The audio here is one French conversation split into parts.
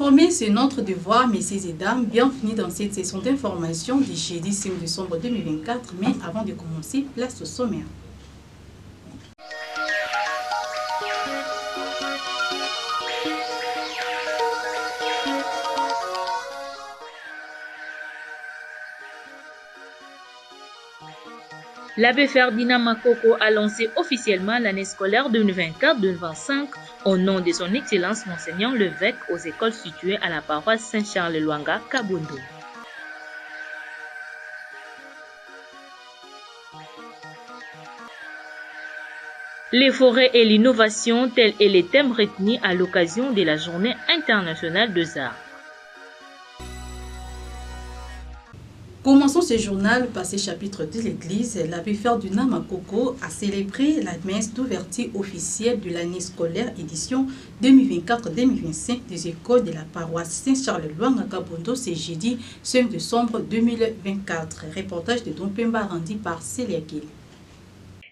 informer, c'est notre devoir, messieurs et dames. Bienvenue dans cette session d'information du jeudi 5 décembre 2024. Mais avant de commencer, place au sommaire. L'abbé Ferdinand Makoko a lancé officiellement l'année scolaire 2024-2025 au nom de son Excellence Monseigneur l'évêque aux écoles situées à la paroisse Saint-Charles-Luanga, Kabondo. Les forêts et l'innovation, tels est les thèmes retenus à l'occasion de la Journée internationale des arts. Commençons ce journal par ce chapitre de l'Église. L'abbé Ferdinand Makoko a célébré la messe d'ouverture officielle de l'année scolaire édition 2024-2025 des écoles de la paroisse Saint-Charles-Luanga Kabondo ce jeudi 5 décembre 2024. Reportage de Don Pemba rendu par Célia Gil.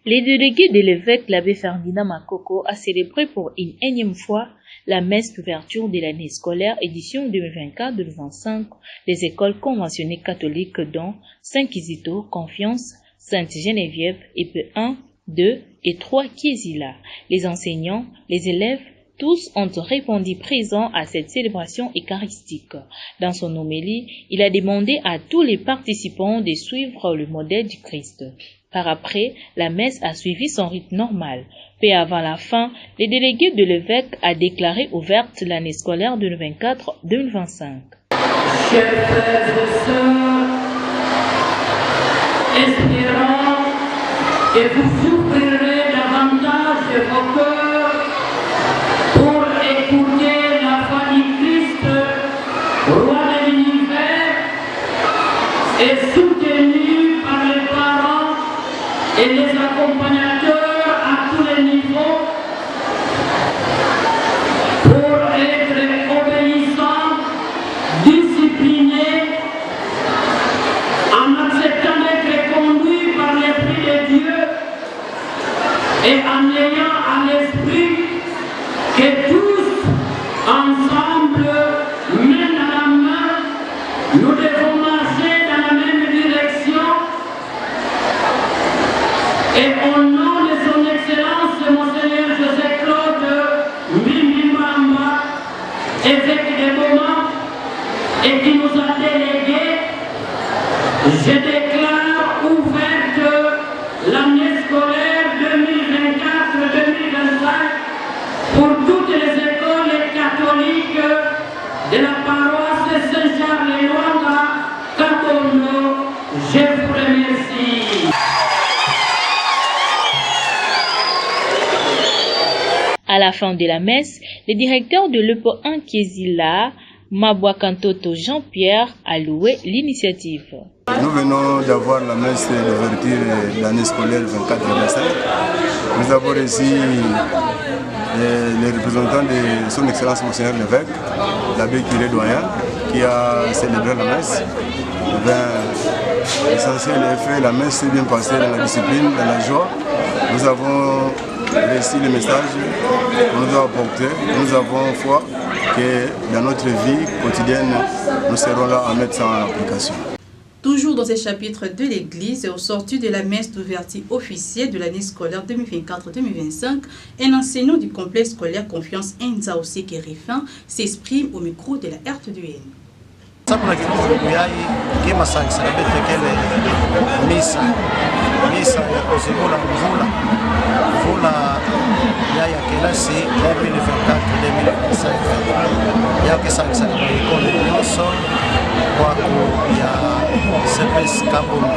Les délégués de l'évêque, l'abbé Ferdinand Makoko, a célébré pour une énième fois la messe d'ouverture de l'année scolaire édition 2024-2025 des écoles conventionnées catholiques dont Saint-Kizito, Confiance, Sainte-Geneviève, EP 1, 2 et 3 Kiesila. Les enseignants, les élèves, tous ont répondu présents à cette célébration eucharistique. Dans son homélie, il a demandé à tous les participants de suivre le modèle du Christ. Par après, la messe a suivi son rythme normal. Peu avant la fin, les délégués de l'évêque a déclaré ouverte l'année scolaire 2024-2025. Chers frères et sœurs, espérons que vous ouvrirez davantage vos cœurs pour écouter la voix du Christ, roi de l'univers, et soutenus par les parents et les accompagnateurs à tous les niveaux pour être obéissants, disciplinés, en acceptant d'être conduits par l'Esprit de Dieu et en ayant à l'esprit que tous, ensemble, main dans la main, nous devons marcher dans la même direction. Et au nom de son Excellence, Monseigneur José-Claude Mbimbi-Mamba, évêque de Goma, et qui nous a délégués, je déclare ouverte l'année scolaire 2024-2025 pour toutes les écoles catholiques de la paroisse Saint-Charles-Luanga, Kabondo. Je vous remercie. À la fin de la messe, le directeur de l'EPO 1 Kiesila, Mabwakantoto Jean-Pierre, a loué l'initiative. Nous venons d'avoir la messe d'ouverture de l'année scolaire 24-25. Nous avons reçu les représentants de son Excellence Monseigneur l'évêque, l'abbé curé doyen, qui a célébré la messe. L'essentiel est fait, la messe s'est bien passée dans la discipline, dans la joie. Nous avons reçu le message qu'on nous a apporté. Nous avons foi que dans notre vie quotidienne, nous serons là à mettre ça en application. Toujours dans ce chapitre de l'Église, au sortir de la messe d'ouverture officielle de l'année scolaire 2024-2025, un enseignant du complexe scolaire Confiance Enza aussi Kérifin s'exprime au micro de la RTDN. Misa ya kuzibula mvula ya kelasi 2024-2025 yake sangisa na maikoni nyoso kwa ya CPS Kabondo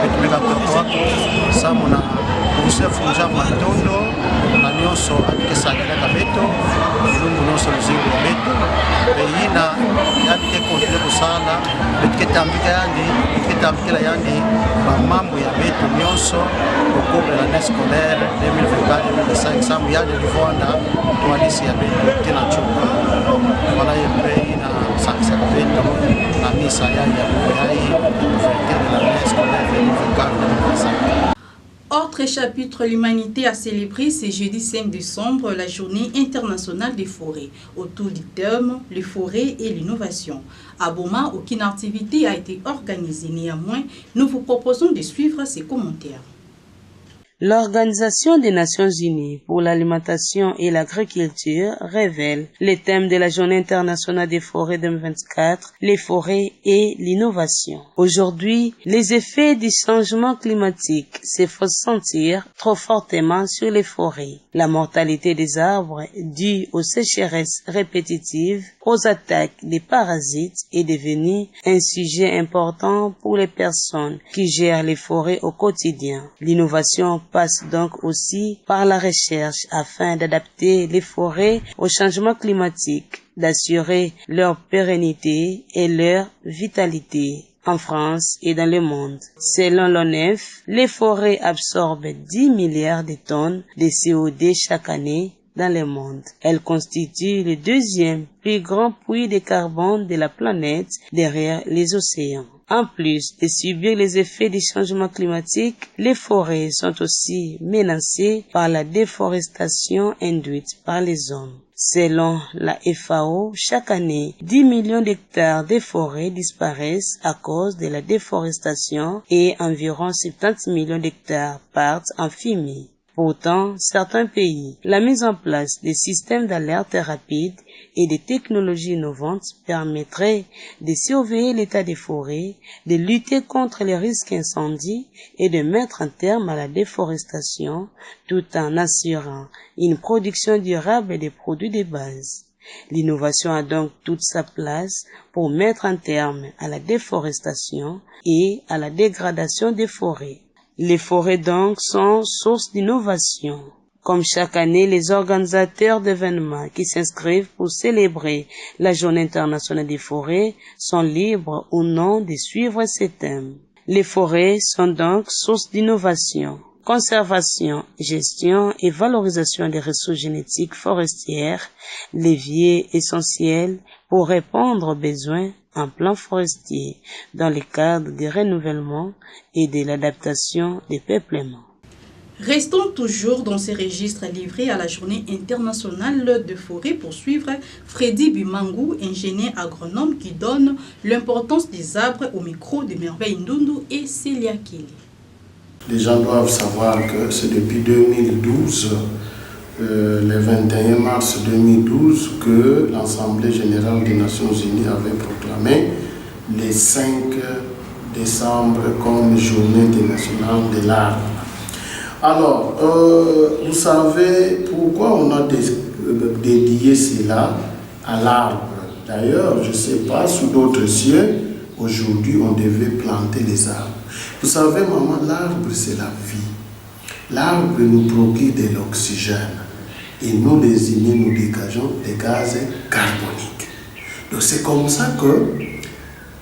etumika kwa wako samu na kusefunja matondo na nyoso akisanga kabeto lungu nyoso mzingo beto beina yake kontre kusala beketambika yandi mambo ya beto nyoso okubre la année scolaire 2024-2025 samu yandi livonda tualisi ya beto tena chuka wala yepe ina saksa beto na misa ya ouverture de l'année scolaire 2024-2025. Autre autre chapitre, l'humanité a célébré ce jeudi 5 décembre la journée internationale des forêts, autour du thème « Les forêts et l'innovation ». À Boma, aucune activité a été organisée. Néanmoins, nous vous proposons de suivre ces commentaires. L'Organisation des Nations Unies pour l'alimentation et l'agriculture révèle les thèmes de la Journée internationale des forêts 2024, les forêts et l'innovation. Aujourd'hui, les effets du changement climatique se font sentir trop fortement sur les forêts. La mortalité des arbres due aux sécheresses répétitives, aux attaques des parasites est devenue un sujet important pour les personnes qui gèrent les forêts au quotidien. L'innovation passe donc aussi par la recherche afin d'adapter les forêts au changement climatique, d'assurer leur pérennité et leur vitalité en France et dans le monde. Selon l'ONF, les forêts absorbent 10 milliards de tonnes de CO2 chaque année dans le monde. Elles constituent le deuxième plus grand puits de carbone de la planète derrière les océans. En plus de subir les effets du changement climatique, les forêts sont aussi menacées par la déforestation induite par les hommes. Selon la FAO, chaque année, 10 millions d'hectares de forêts disparaissent à cause de la déforestation et environ 70 millions d'hectares partent en fumée. Pourtant, certains pays, la mise en place des systèmes d'alerte rapide et des technologies innovantes permettrait de surveiller l'état des forêts, de lutter contre les risques incendies et de mettre un terme à la déforestation tout en assurant une production durable des produits de base. L'innovation a donc toute sa place pour mettre un terme à la déforestation et à la dégradation des forêts. Les forêts donc sont source d'innovation. Comme chaque année, les organisateurs d'événements qui s'inscrivent pour célébrer la Journée internationale des forêts sont libres ou non de suivre ces thèmes. Les forêts sont donc source d'innovation. Conservation, gestion et valorisation des ressources génétiques forestières, leviers essentiels pour répondre aux besoins en plan forestier dans le cadre du renouvellement et de l'adaptation des peuplements. Restons toujours dans ces registres livrés à la Journée internationale de forêt pour suivre Freddy Bimangou, ingénieur agronome qui donne l'importance des arbres au micro de Merveille Ndundu et Célia Kelly. Les gens doivent savoir que c'est depuis 2012, le 21 mars 2012, que l'Assemblée générale des Nations Unies avait proclamé le 5 décembre comme journée internationale de l'arbre. Alors, vous savez pourquoi on a dédié cela à l'arbre. D'ailleurs, je ne sais pas, sous d'autres cieux, aujourd'hui on devait planter les arbres. Vous savez, maman, l'arbre c'est la vie. L'arbre nous procure de l'oxygène. Et nous, les humains, nous dégageons des gaz carboniques. Donc c'est comme ça que,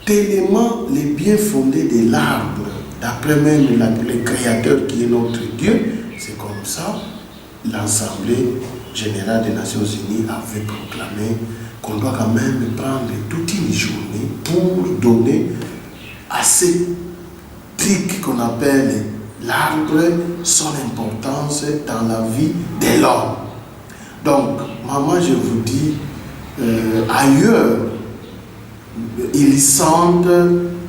tellement les biens fondés de l'arbre, d'après même le Créateur qui est notre Dieu, c'est comme ça l'Assemblée générale des Nations Unies avait proclamé qu'on doit quand même prendre toute une journée pour donner à ces trucs qu'on appelle l'arbre son importance dans la vie de l'homme. Donc, maman, je vous dis, ailleurs, ils sentent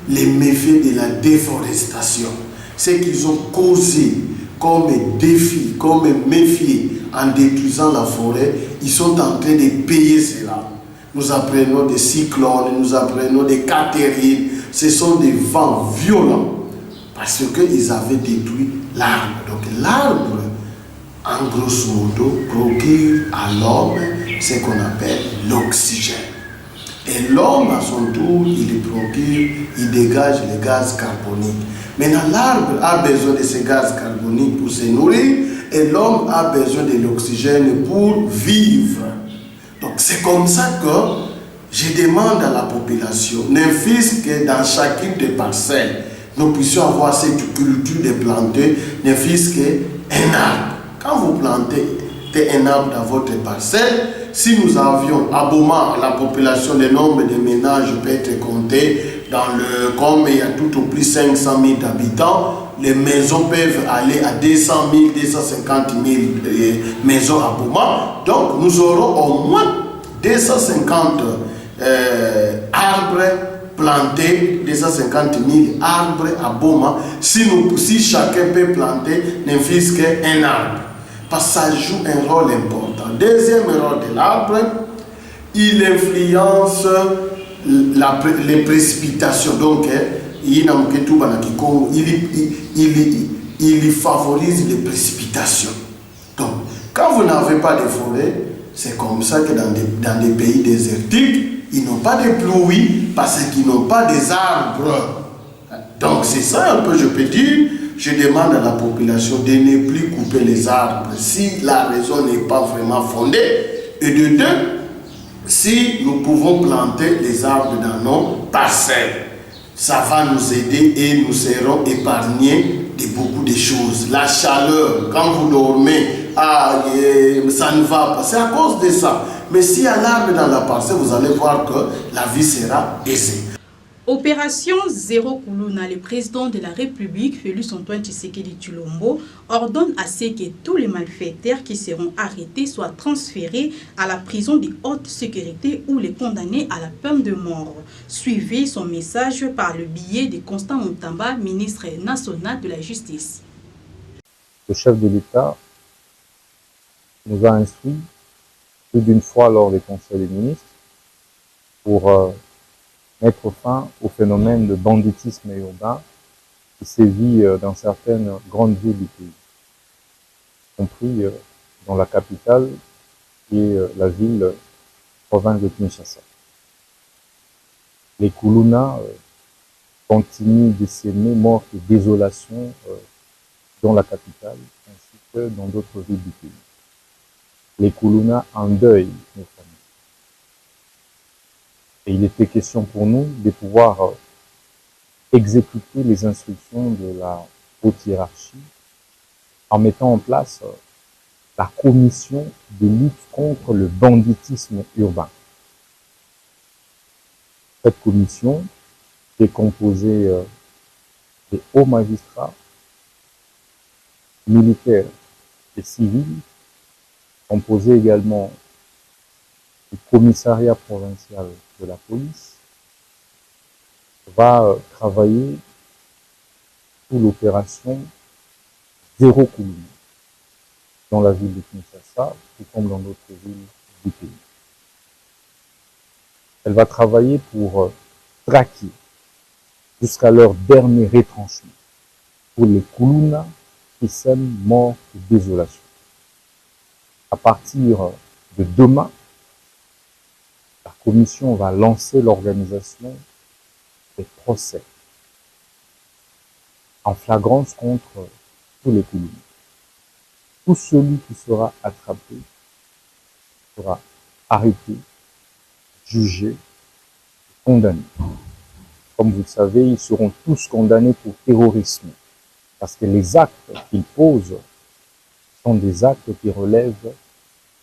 les méfaits de la déforestation. Ce qu'ils ont causé comme défi, comme méfier en détruisant la forêt, ils sont en train de payer cela. Nous apprenons des cyclones, nous apprenons des catérines. Ce sont des vents violents parce qu'ils avaient détruit l'arbre. Donc l'arbre, en grosso modo, procure à l'homme ce qu'on appelle l'oxygène. Et l'homme, à son tour, il le procure, il dégage les gaz carboniques. Maintenant, l'arbre a besoin de ces gaz carboniques pour se nourrir et l'homme a besoin de l'oxygène pour vivre. Donc, c'est comme ça que je demande à la population, ne fût-ce que dans chacune des parcelles, nous puissions avoir cette culture de planter, ne fût-ce qu'un arbre. Quand vous plantez un arbre dans votre parcelle, si nous avions à Boma, la population, le nombre de ménages peut être compté, comme il y a tout au plus 500 000 habitants, les maisons peuvent aller à 200 000, 250 000 maisons à Boma. Donc nous aurons au moins 250 arbres planter 250 000 arbres à Boma si chacun peut planter ne fût qu'un arbre. Parce que ça joue un rôle important. Deuxième rôle de l'arbre, il influence les précipitations. Donc, il favorise les précipitations. Donc, quand vous n'avez pas de forêt, c'est comme ça que dans des pays désertiques, ils n'ont pas de pluie parce qu'ils n'ont pas des arbres. Donc c'est ça un peu, je peux dire, je demande à la population de ne plus couper les arbres si la raison n'est pas vraiment fondée. Et de deux, si nous pouvons planter les arbres dans nos parcelles, ça va nous aider et nous serons épargnés de beaucoup de choses. La chaleur, quand vous dormez, ça ne va pas, c'est à cause de ça. Mais s'il y a l'arbre dans la parcelle, vous allez voir que la vie sera aisée. Opération Zéro Kuluna, le président de la République, Félix Antoine Tshisekedi Tshilombo, ordonne à ce que tous les malfaiteurs qui seront arrêtés soient transférés à la prison de haute sécurité ou les condamnés à la peine de mort. Suivez son message par le biais de Constant Moutamba, ministre national de la Justice. Le chef de l'État nous a instruit plus d'une fois lors des conseils des ministres pour mettre fin au phénomène de banditisme urbain qui sévit dans certaines grandes villes du pays, y compris dans la capitale et la ville province de Kinshasa. Les Kuluna continuent de s'aimer mort et désolation dans la capitale ainsi que dans d'autres villes du pays. Les Kuluna endeuillent nos familles. Et il était question pour nous de pouvoir exécuter les instructions de la haute hiérarchie en mettant en place la commission de lutte contre le banditisme urbain. Cette commission est composée des hauts magistrats, militaires et civils, composée également du commissariat provincial de la police, va travailler sous l'opération Zéro Kuluna dans la ville de Kinshasa, tout comme dans d'autres villes du pays. Elle va travailler pour traquer jusqu'à leur dernier retranchement pour les Kuluna qui sèment mort et désolation. À partir de demain, la commission va lancer l'organisation des procès en flagrance contre tous les Kuluna. Tout celui qui sera attrapé sera arrêté, jugé, condamné. Comme vous le savez, ils seront tous condamnés pour terrorisme, parce que les actes qu'ils posent sont des actes qui relèvent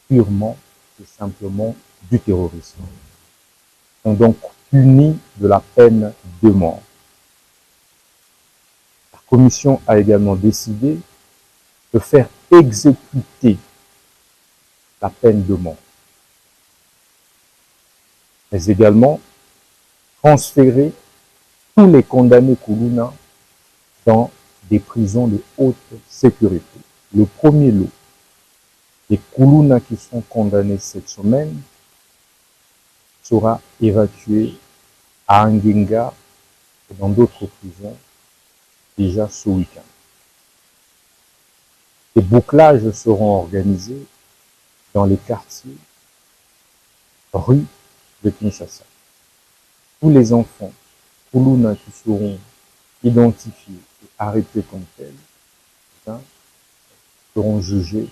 purement et simplement du terrorisme. Ils sont donc punis de la peine de mort. La commission a également décidé de faire exécuter la peine de mort, mais également transférer tous les condamnés Kuluna dans des prisons de haute sécurité. Le premier lot des Kuluna qui sont condamnés cette semaine sera évacué à Anginga et dans d'autres prisons déjà ce week-end. Des bouclages seront organisés dans les quartiers, rues de Kinshasa. Tous les enfants Kuluna qui seront identifiés et arrêtés comme tels seront jugés,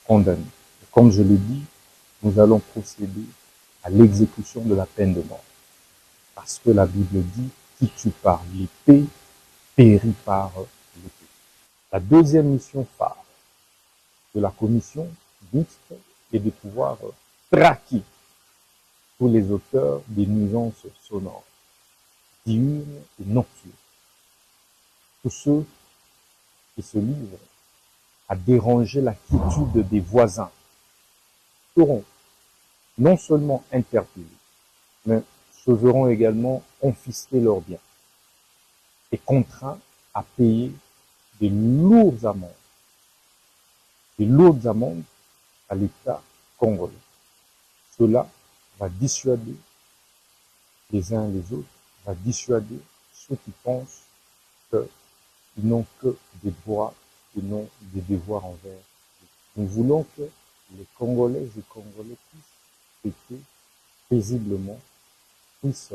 condamnés. Et comme je l'ai dit, nous allons procéder à l'exécution de la peine de mort. Parce que la Bible dit, qui tue par l'épée, périt par l'épée. La deuxième mission phare de la commission mixte est de pouvoir traquer tous les auteurs des nuisances sonores, diurnes et nocturnes. Tous ceux qui se livrent à déranger la quiétude des voisins seront non seulement interpellés, mais se verront également confisquer leurs biens et contraints à payer des lourdes amendes à l'État congolais. Cela va dissuader les uns et les autres, va dissuader ceux qui pensent qu'ils n'ont que des droits et non des devoirs envers eux. Nous voulons que les Congolaises et Congolais puissent fêter paisiblement, puissent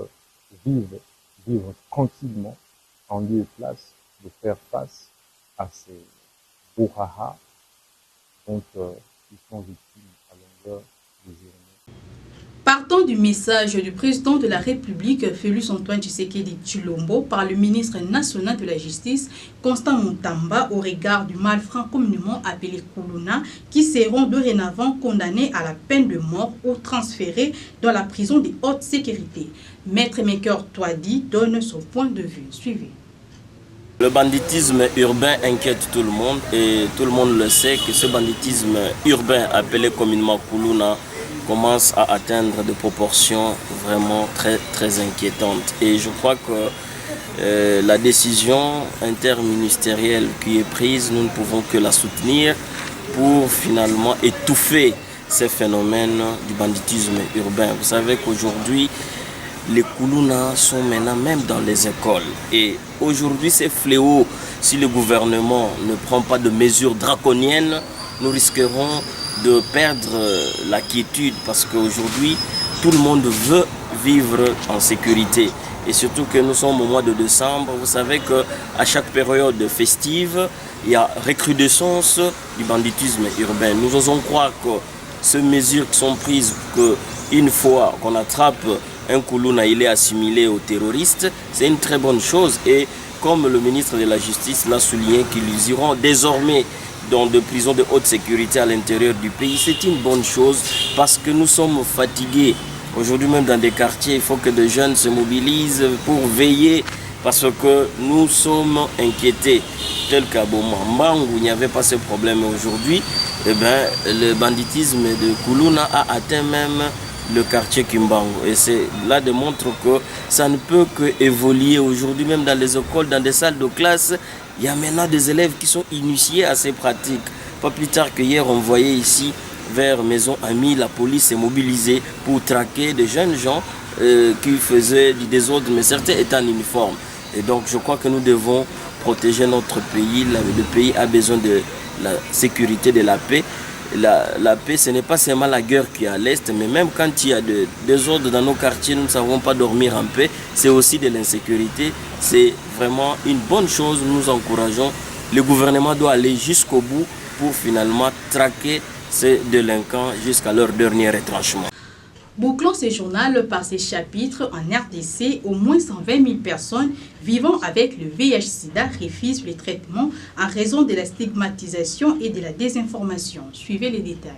vivre tranquillement en lieu et place de faire face à ces brouhaha dont ils sont victimes à longueur des journées. Partant du message du président de la République, Félix Antoine Tshisekedi Tshilombo, par le ministre national de la Justice, Constant Moutamba, au regard du malfrat communément appelé Kuluna, qui seront dorénavant condamnés à la peine de mort ou transférés dans la prison de haute sécurité. Maître Maker Touadi donne son point de vue. Suivez. Le banditisme urbain inquiète tout le monde et tout le monde le sait que ce banditisme urbain appelé communément Kuluna commence à atteindre des proportions vraiment très inquiétantes. Et je crois que la décision interministérielle qui est prise, nous ne pouvons que la soutenir pour finalement étouffer ces phénomènes du banditisme urbain. Vous savez qu'aujourd'hui, les Kuluna sont maintenant même dans les écoles. Et aujourd'hui, ces fléaux, si le gouvernement ne prend pas de mesures draconiennes, nous risquerons de perdre la quiétude parce qu'aujourd'hui, tout le monde veut vivre en sécurité. Et surtout que nous sommes au mois de décembre, vous savez qu'à chaque période festive, il y a recrudescence du banditisme urbain. Nous osons croire que ces mesures qui sont prises, qu'une fois qu'on attrape un Kuluna, il est assimilé aux terroristes, c'est une très bonne chose. Et comme le ministre de la Justice l'a souligné, qu'ils iront désormais dans des prisons de haute sécurité à l'intérieur du pays, c'est une bonne chose parce que nous sommes fatigués. Aujourd'hui même dans des quartiers, il faut que des jeunes se mobilisent pour veiller parce que nous sommes inquiétés. Tel qu'à Bomambang où il n'y avait pas ce problème aujourd'hui, le banditisme de Kuluna a atteint même le quartier Kimbangu. Et cela démontre que ça ne peut qu'évoluer aujourd'hui même dans les écoles, dans des salles de classe. Il y a maintenant des élèves qui sont initiés à ces pratiques. Pas plus tard que hier, on voyait ici, vers Maison Amie, la police est mobilisée pour traquer des jeunes gens qui faisaient du désordre, mais certains étaient en uniforme. Et donc, je crois que nous devons protéger notre pays. Le pays a besoin de la sécurité, de la paix. La paix, ce n'est pas seulement la guerre qui est à l'Est, mais même quand il y a des désordres dans nos quartiers, nous ne savons pas dormir en paix. C'est aussi de l'insécurité. C'est vraiment une bonne chose. Nous encourageons. Le gouvernement doit aller jusqu'au bout pour finalement traquer ces délinquants jusqu'à leur dernier retranchement. Bouclons ce journal par ces chapitres. En RDC, au moins 120 000 personnes vivant avec le VIH-Sida refusent le traitement en raison de la stigmatisation et de la désinformation. Suivez les détails.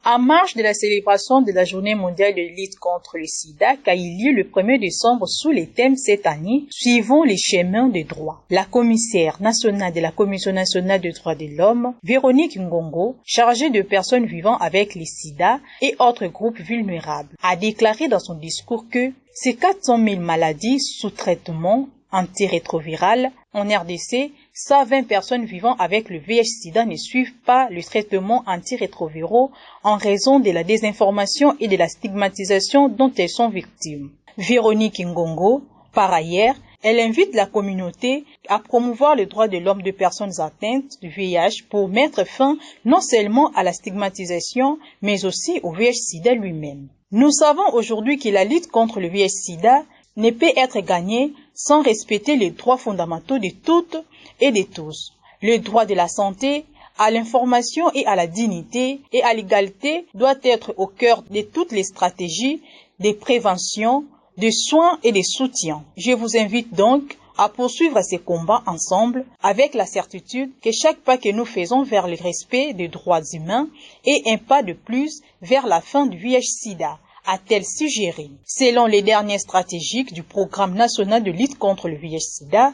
En marge de la célébration de la Journée mondiale de lutte contre le sida qui a eu lieu le 1er décembre sous les thèmes cette année, suivons les chemins des droits. La commissaire nationale de la Commission nationale des droits de l'homme, Véronique Ngongo, chargée de personnes vivant avec le sida et autres groupes vulnérables, a déclaré dans son discours que ces 400 000 maladies sous traitement antirétroviral en RDC, 120 personnes vivant avec le VIH-Sida ne suivent pas le traitement antirétroviraux en raison de la désinformation et de la stigmatisation dont elles sont victimes. Véronique Ngongo, par ailleurs, elle invite la communauté à promouvoir les droits de l'homme de personnes atteintes du VIH pour mettre fin non seulement à la stigmatisation, mais aussi au VIH-Sida lui-même. Nous savons aujourd'hui que la lutte contre le VIH-Sida ne peut être gagnée sans respecter les droits fondamentaux de toutes et de tous. Le droit de la santé, à l'information et à la dignité et à l'égalité doit être au cœur de toutes les stratégies de prévention, de soins et de soutien. Je vous invite donc à poursuivre ces combats ensemble avec la certitude que chaque pas que nous faisons vers le respect des droits humains est un pas de plus vers la fin du VIH-Sida, a-t-elle suggéré. Selon les dernières stratégies du Programme national de lutte contre le VIH-Sida,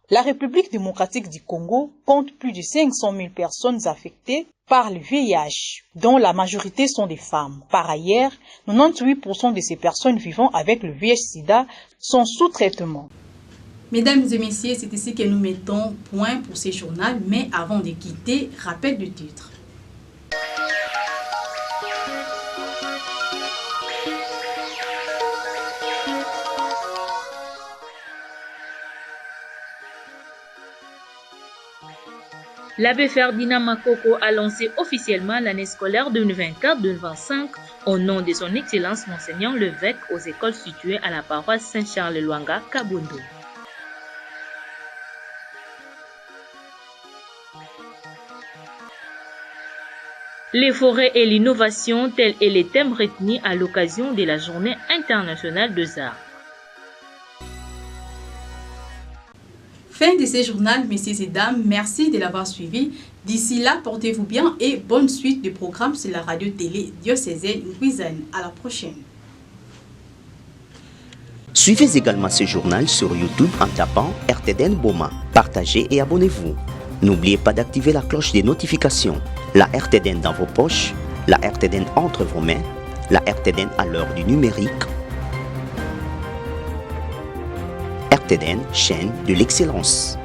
La République démocratique du Congo compte plus de 500 000 personnes affectées par le VIH, dont la majorité sont des femmes. Par ailleurs, 98% de ces personnes vivant avec le VIH-Sida sont sous traitement. Mesdames et messieurs, c'est ici que nous mettons point pour ces journaux, mais avant de quitter, rappel du titre. L'abbé Ferdinand Makoko a lancé officiellement l'année scolaire 2024-2025 au nom de son Excellence Monseigneur l'évêque aux écoles situées à la paroisse Saint-Charles-Luanga, Kabondo. Les forêts et l'innovation, tels est les thèmes retenus à l'occasion de la Journée internationale des arts. Fin de ce journal, messieurs et dames. Merci de l'avoir suivi. D'ici là, portez-vous bien et bonne suite de programmes sur la radio-télé diocésaine Nguizane. À la prochaine. Suivez également ce journal sur YouTube en tapant RTDN Boma. Partagez et abonnez-vous. N'oubliez pas d'activer la cloche des notifications. La RTDN dans vos poches, la RTDN entre vos mains, la RTDN à l'heure du numérique. RTDN, chaîne de l'excellence.